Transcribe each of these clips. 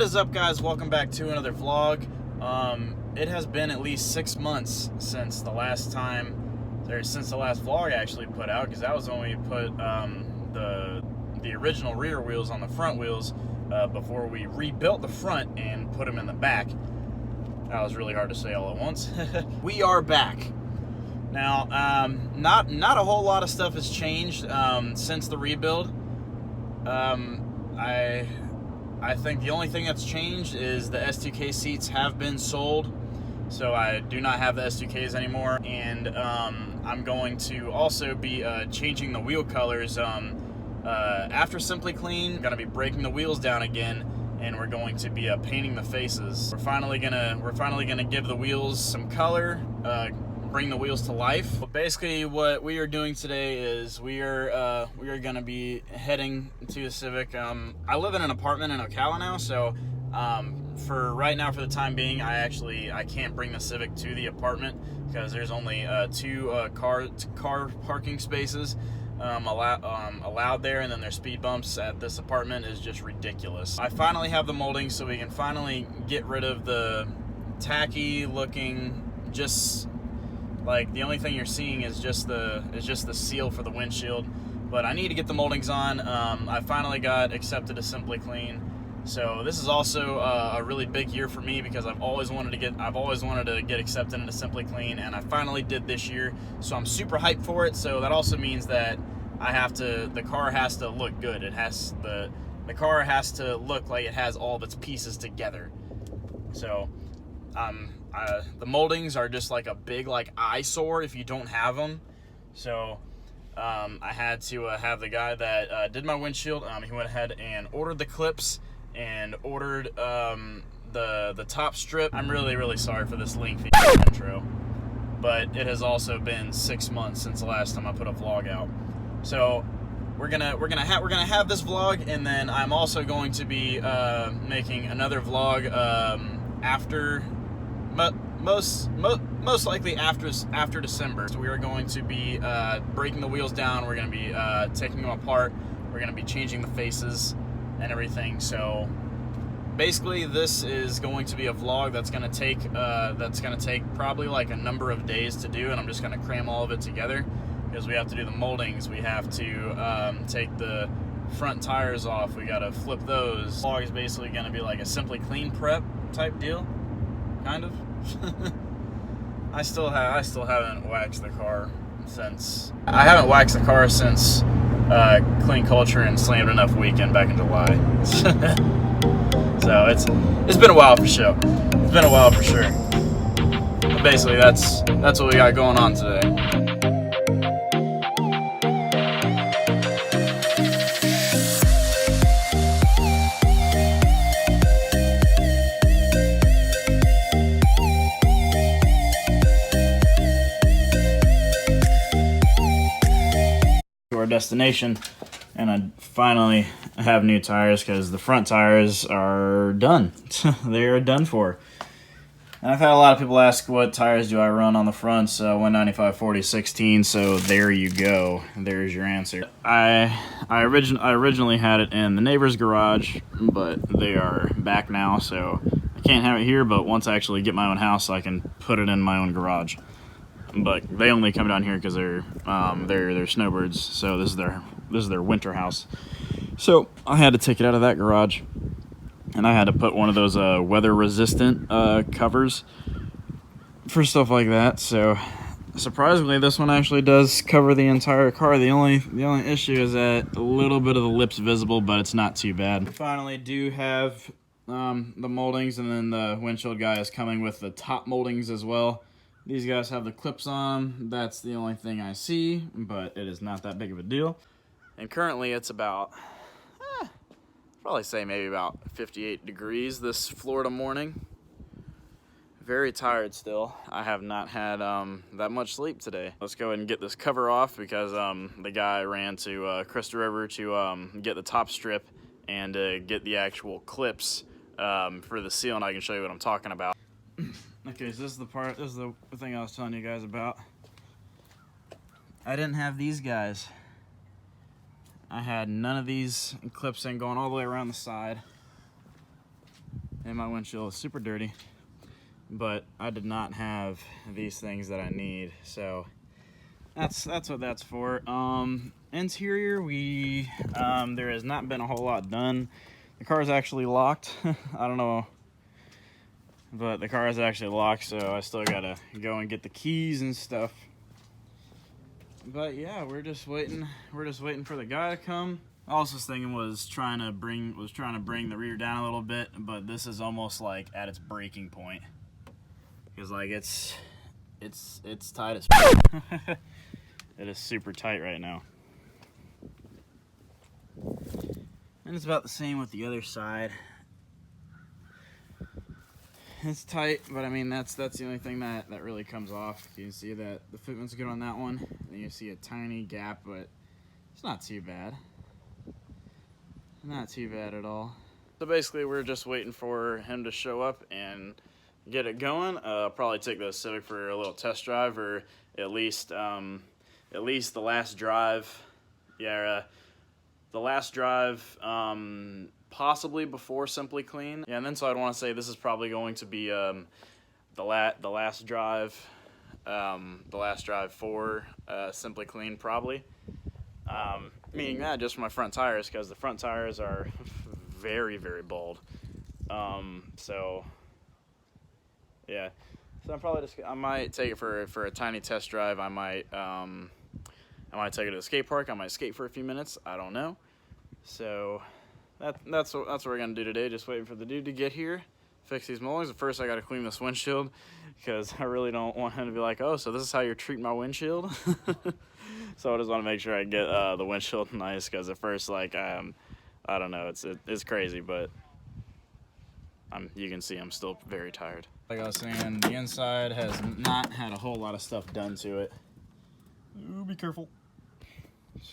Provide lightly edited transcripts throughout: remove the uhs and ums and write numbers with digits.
is up, guys? Welcome back to another vlog. It has been at least 6 months since the last vlog I actually put out, because that was when we put the original rear wheels on the front wheels before we rebuilt the front and put them in the back. That was really hard to say all at once. We are back. Now, not a whole lot of stuff has changed since the rebuild. I think the only thing that's changed is the S2K seats have been sold, so I do not have the S2Ks anymore, and I'm going to also be changing the wheel colors after Simply Clean. I'm going to be breaking the wheels down again, and we're going to be painting the faces. We're finally gonna give the wheels some color, bring the wheels to life. But basically what we are doing today is we are gonna be heading to the Civic. I live in an apartment in Ocala now, so for right now, for the time being, I can't bring the Civic to the apartment because there's only two car parking spaces allowed there, and then their speed bumps at this apartment is just ridiculous. I finally have the molding, so we can finally get rid of the tacky looking, just like the only thing you're seeing is just the seal for the windshield. But I need to get the moldings on. I finally got accepted to Simply Clean, so this is also a really big year for me because I've always wanted to get accepted into Simply Clean, and I finally did this year. So I'm super hyped for it. So that also means that the car has to look good. The car has to look like it has all of its pieces together. So the moldings are just like a big eyesore if you don't have them. So I had to have the guy that did my windshield, he went ahead and ordered the clips and ordered the top strip. I'm really sorry for this lengthy intro, but it has also been 6 months since the last time I put a vlog out. So we're gonna have this vlog, and then I'm also going to be making another vlog after, most likely after December. So we are going to be breaking the wheels down. We're going to be taking them apart. We're going to be changing the faces and everything. So basically, this is going to be a vlog that's going to take probably like a number of days to do, and I'm just going to cram all of it together because we have to do the moldings. We have to take the front tires off. We got to flip those. The vlog is basically going to be like a Simply Clean prep type deal, kind of. I still haven't waxed the car since Clean Culture and Slammed Enough weekend back in July. So it's been a while for sure. It's been a while for sure. But basically, that's what we got going on today. Our destination, and I finally have new tires because the front tires are done. They are done for. And I've had a lot of people ask, what tires do I run on the fronts? 195 40 16. So there you go. There's your answer. I originally had it in the neighbor's garage, but they are back now, so I can't have it here. But once I actually get my own house, I can put it in my own garage. But they only come down here because they're snowbirds. So this is their winter house. So I had to take it out of that garage, and I had to put one of those weather resistant covers for stuff like that. So surprisingly, this one actually does cover the entire car. The only issue is that a little bit of the lip's visible, but it's not too bad. We finally do have the moldings, and then the windshield guy is coming with the top moldings as well. These guys have the clips on. That's the only thing I see, but it is not that big of a deal. And currently it's about, probably say maybe about 58 degrees this Florida morning. Very tired still. I have not had that much sleep today. Let's go ahead and get this cover off because the guy ran to Crystal River to get the top strip and get the actual clips for the seal, and I can show you what I'm talking about. Okay, so this is the thing I was telling you guys about. I didn't have these guys. I had none of these clips in going all the way around the side. and my windshield is super dirty. But I did not have these things that I need, so that's what that's for. Interior, there has not been a whole lot done. The car is actually locked. I don't know, but the car is actually locked, so I still gotta go and get the keys and stuff. But yeah, we're just waiting. We're just waiting for the guy to come. I was just thinking was trying to bring the rear down a little bit, but this is almost like at its breaking point. Because like it's tight as it is super tight right now. And it's about the same with the other side. It's tight, but I mean that's the only thing that really comes off. You can see that the fitment's good on that one. And you see a tiny gap, but it's not too bad. Not too bad at all. So basically we're just waiting for him to show up and get it going. Probably take the Civic for a little test drive, or at least the last drive. Yeah, the last drive, possibly before Simply Clean. Yeah, and then so I'd want to say this is probably going to be the last drive for Simply Clean, probably. Meaning that just for my front tires, because the front tires are very, very bald. So yeah, so I might take it for a tiny test drive. I might take it to the skate park. I might skate for a few minutes. I don't know. So that's what we're gonna do today. Just waiting for the dude to get here, fix these moldings. But first, I gotta clean this windshield, because I really don't want him to be like, oh, so this is how you're treating my windshield. So I just want to make sure I get the windshield nice, because at first, like, I don't know, it's crazy, but you can see I'm still very tired. Like I was saying, the inside has not had a whole lot of stuff done to it. Ooh, be careful.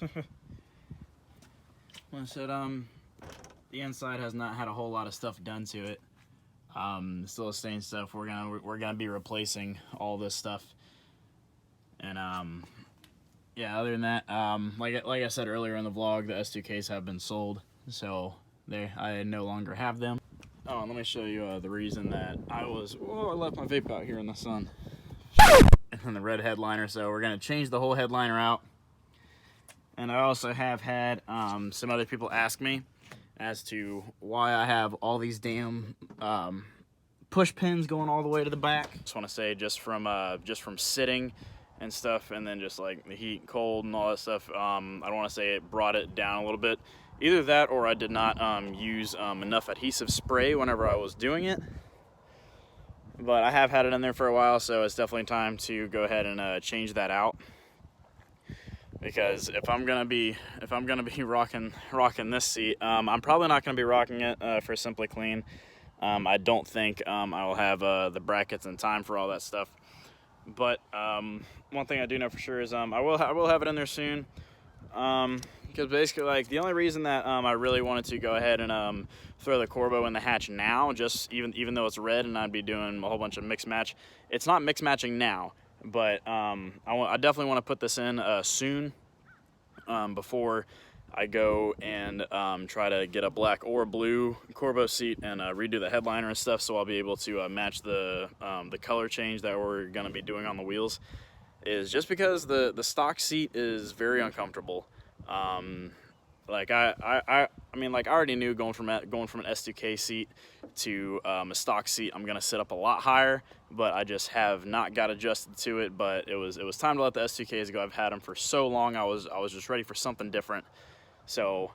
I said, the inside has not had a whole lot of stuff done to it. Still the same stuff. We're gonna be replacing all this stuff, and yeah. Other than that, like I said earlier in the vlog, the S2Ks have been sold, so I no longer have them. Oh, and let me show you the reason that I left my vape out here in the sun. And the red headliner, so we're gonna change the whole headliner out. And I also have had some other people ask me as to why I have all these damn push pins going all the way to the back. Just want to say, just from sitting and stuff, and then just like the heat and cold and all that stuff, I don't want to say it brought it down a little bit. Either that, or I did not use enough adhesive spray whenever I was doing it. But I have had it in there for a while, so it's definitely time to go ahead and change that out. Because if I'm gonna be rocking this seat, I'm probably not gonna be rocking it for Simply Clean. I don't think I will have the brackets in time for all that stuff. But one thing I do know for sure is I will have it in there soon. Because basically, like, the only reason that I really wanted to go ahead and throw the Corbo in the hatch now, just even though it's red and I'd be doing a whole bunch of mix match, it's not mix matching now, but I definitely want to put this in soon, before I go and try to get a black or blue Corbo seat and redo the headliner and stuff, so I'll be able to match the color change that we're going to be doing on the wheels. Is just because the stock seat is very uncomfortable. Like I mean, like, I already knew going from an S2K seat to a stock seat, I'm gonna sit up a lot higher, but I just have not got adjusted to it. But it was time to let the S2Ks go. I've had them for so long. I was just ready for something different. So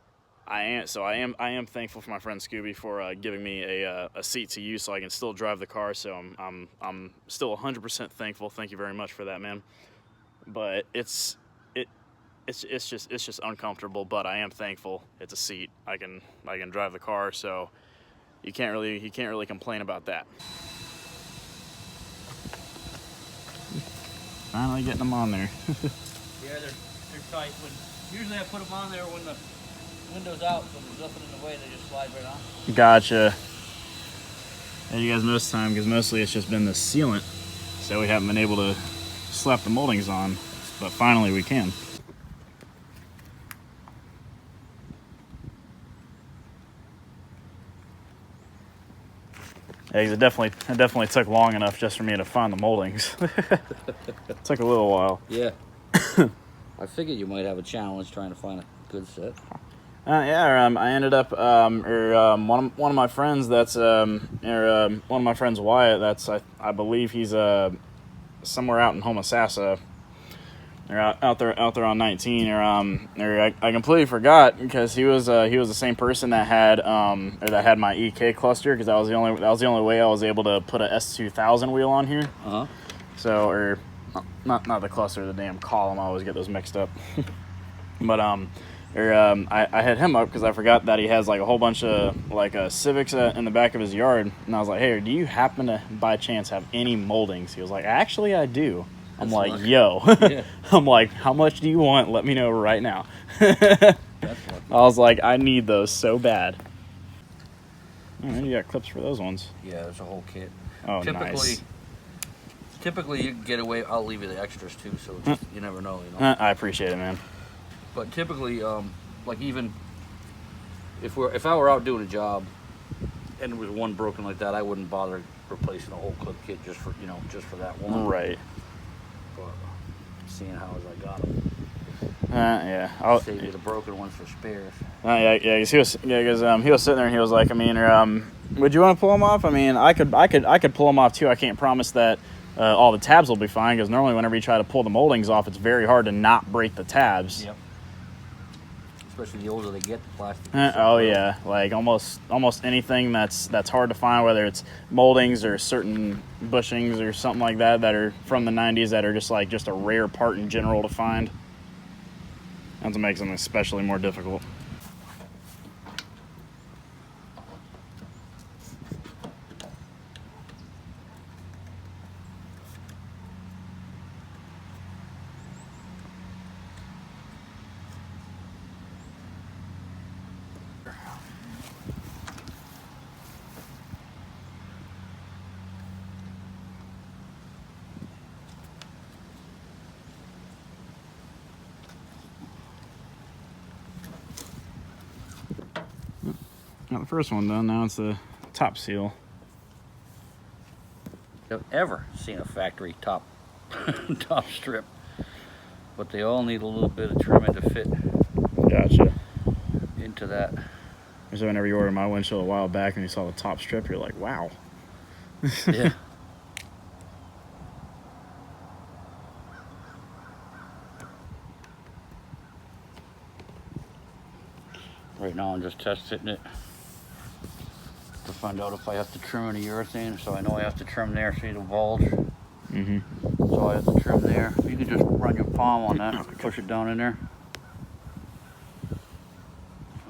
I am thankful for my friend Scooby for giving me a seat to use so I can still drive the car. So I'm still 100% thankful. Thank you very much for that, man. But it's just uncomfortable, but I am thankful it's a seat. I can drive the car, so you can't really complain about that. Finally getting them on there. Yeah, they're tight. Usually I put them on there when the window's out, so there's nothing in the way. They just slide right on. Gotcha. And you guys most time, because mostly it's just been the sealant, so we haven't been able to slap the moldings on, but finally we can. Yeah, it definitely took long enough just for me to find the moldings. It took a little while. Yeah. I figured you might have a challenge trying to find a good set. Yeah, I ended up, one of my friends that's, one of my friends, Wyatt, that's, I believe he's, somewhere out in Homosassa, or out there on 19, I completely forgot, because he was the same person that had, that had my EK cluster, because that was the only way I was able to put a S2000 wheel on here. So, or, not the cluster, the damn column, I always get those mixed up. But, I hit him up because I forgot that he has like a whole bunch of like Civics in the back of his yard, and I was like, "Hey, do you happen to by chance have any moldings?" He was like, "Actually, I do." I'm like, lucky. "Yo," yeah. I'm like, "How much do you want? Let me know right now." I was like, "I need those so bad." Oh, you got clips for those ones. Yeah, there's a whole kit. Oh, nice. Typically, you can get away. I'll leave you the extras too, so just, you never know. You know. I appreciate it, man. But typically, like even if I were out doing a job and there was one broken like that, I wouldn't bother replacing a whole clip kit just for that one. Right. But seeing how as I got them, yeah, I'll save you the broken ones for spares. Yeah, because he was sitting there and he was like, I mean, would you want to pull them off? I mean, I could pull them off too. I can't promise that all the tabs will be fine, because normally whenever you try to pull the moldings off, it's very hard to not break the tabs. Yep. Especially the older they get, the plastic. Oh yeah, like almost anything that's hard to find, whether it's moldings or certain bushings or something like that are from the 90s that are just a rare part in general to find. That's what makes them especially more difficult. Got the first one done. Now it's the top seal. I've ever seen a factory top strip, but they all need a little bit of trimming to fit. Gotcha. Into that. So whenever you ordered my windshield a while back and you saw the top strip, you're like, wow. Yeah. Right now I'm just test fitting it to find out if I have to trim any urethane. So I know I have to trim there, see the bulge. Mm-hmm. So I have to trim there. You can just run your palm on that, push it down in there.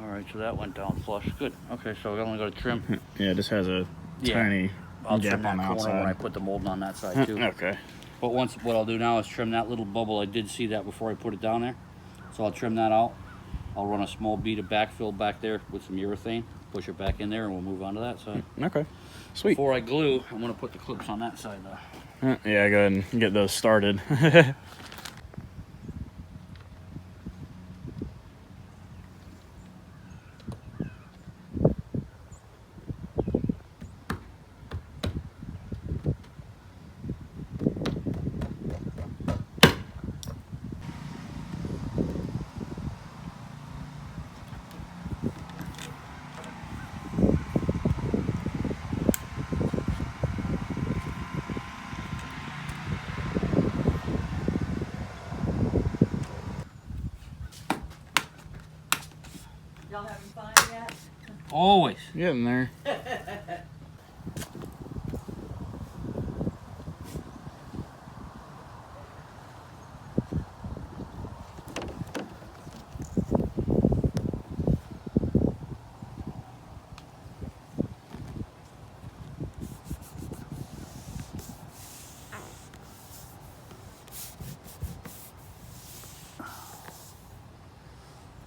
All right, so that went down flush. Good. Okay, so we only got to trim. Yeah, it just has a tiny I'll gap trim that on the corner outside. when I put the molding on that side too. Okay. But what I'll do now is trim that little bubble. I did see that before I put it down there. So I'll trim that out. I'll run a small bead of backfill back there with some urethane, push it back in there, and we'll move on to that side. Okay. Sweet. Before I glue, I'm going to put the clips on that side though. Yeah, go ahead and get those started. Y'all having fun yet? Always. Getting there.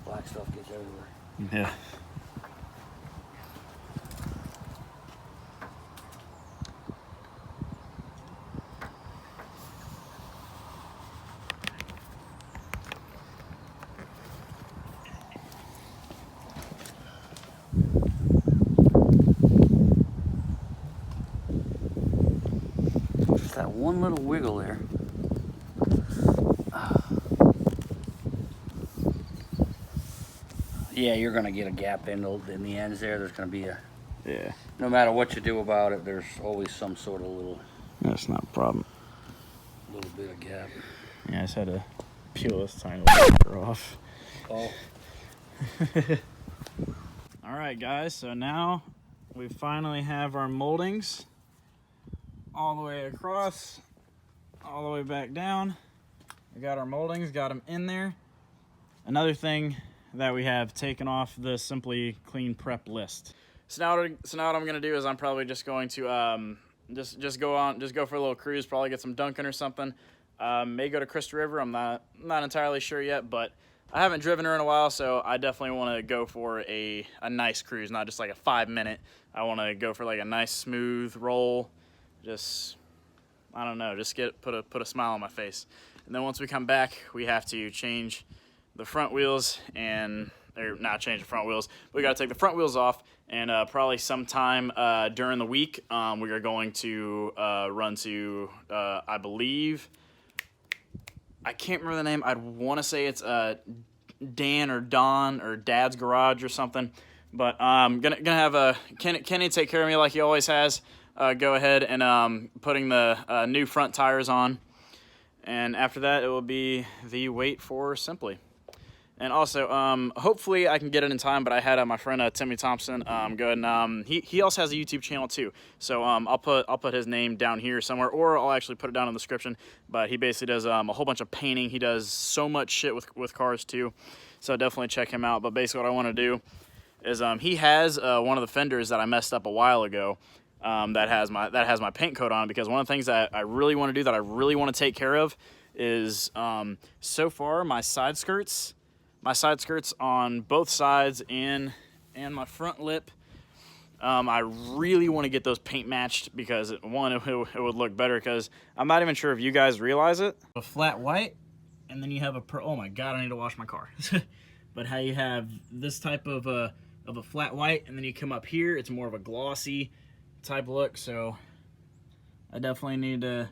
Black stuff gets everywhere. Yeah. Just that one little wiggle there. Yeah, you're gonna get a gap in the ends there. There's gonna be a, Yeah. no matter what you do about it, there's always some sort of little That's not a problem. bit of gap. Yeah, I just had to peel this tiny little off. Oh. All right, guys, so now we finally have our moldings all the way across, all the way back down. We got our moldings, got them in there. Another thing that we have taken off the Simply Clean Prep list. So now what I'm gonna do is I'm probably just going to just go for a little cruise, probably get some Dunkin' or something. May go to Crystal River. I'm not entirely sure yet, but I haven't driven her in a while, so I definitely want to go for a nice cruise, not just like a 5-minute. I want to go for like a nice smooth roll. Just, I don't know, just put a smile on my face. And then once we come back, we have to change the front wheels or not change the front wheels. We got to take the front wheels off, and probably sometime during the week, we are going to run to, I believe, I can't remember the name. I'd want to say it's Dan or Don or Dad's Garage or something. But I'm gonna have Kenny take care of me like he always has. Go ahead and putting the new front tires on. And after that, it will be the wait for Simply. And also, hopefully I can get it in time, but I had my friend Timmy Thompson go ahead and he also has a YouTube channel too. So I'll put his name down here somewhere, or I'll actually put it down in the description. But he basically does a whole bunch of painting. He does so much shit with cars too. So definitely check him out. But basically what I want to do is he has one of the fenders that I messed up a while ago that has my paint coat on, because one of the things that I really want to do, that I really want to take care of, is so far my side skirts on both sides and my front lip, I really want to get those paint matched, because it would look better, because I'm not even sure if you guys realize it. A flat white, and then you have oh my god, I need to wash my car. But how you have this type of a flat white, and then you come up here, it's more of a glossy type look. So I definitely need to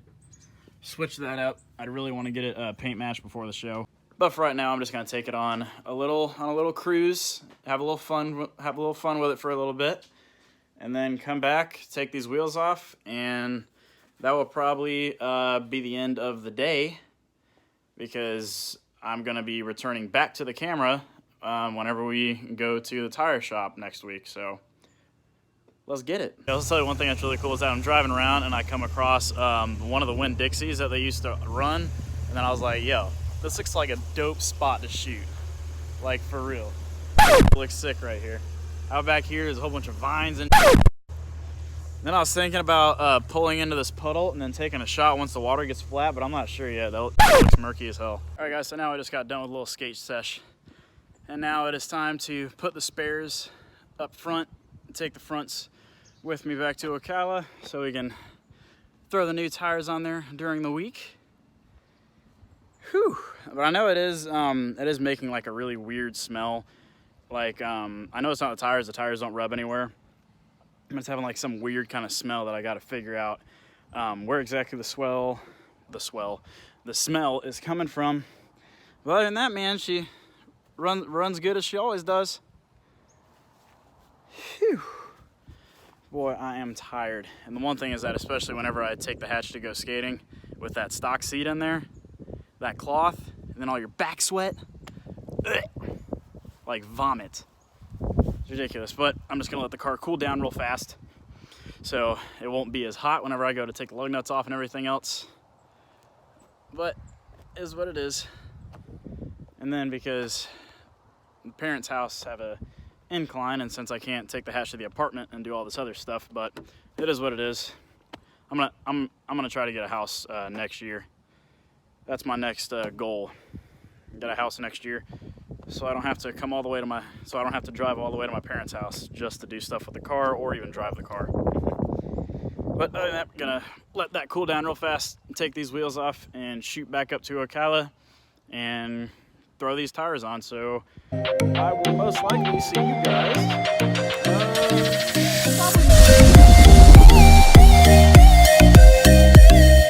switch that up. I'd really want to get it paint matched before the show. But for right now, I'm just gonna take it on a little cruise, have a little fun with it for a little bit, and then come back, take these wheels off, and that will probably be the end of the day, because I'm gonna be returning back to the camera whenever we go to the tire shop next week. So let's get it. I'll tell you one thing that's really cool is that I'm driving around and I come across one of the Winn-Dixies that they used to run, and then I was like, yo, this looks like a dope spot to shoot. Like, for real. It looks sick right here. Out back here, there's a whole bunch of vines and then I was thinking about pulling into this puddle and then taking a shot once the water gets flat, but I'm not sure yet. That looks murky as hell. All right, guys, so now I just got done with a little skate sesh. And now it is time to put the spares up front and take the fronts with me back to Ocala so we can throw the new tires on there during the week. Whew. But I know it is making like a really weird smell. Like, I know it's not the tires don't rub anywhere. It's having like some weird kind of smell that I got to figure out where exactly the smell is coming from. But other than that, man, she runs good as she always does. Phew. Boy, I am tired. And the one thing is that, especially whenever I take the hatch to go skating with that stock seat in there, that cloth, and then all your back sweat, like vomit. It's ridiculous, but I'm just gonna let the car cool down real fast so it won't be as hot whenever I go to take the lug nuts off and everything else. But it is what it is. And then because the parents' house have a incline, and since I can't take the hatch to the apartment and do all this other stuff, but it is what it is. I'm gonna try to get a house next year. That's my next goal. Get a house next year, so I don't have to drive all the way to my parents' house just to do stuff with the car or even drive the car. But other than that, I'm gonna let that cool down real fast, take these wheels off, and shoot back up to Ocala and throw these tires on. So I will most likely see you guys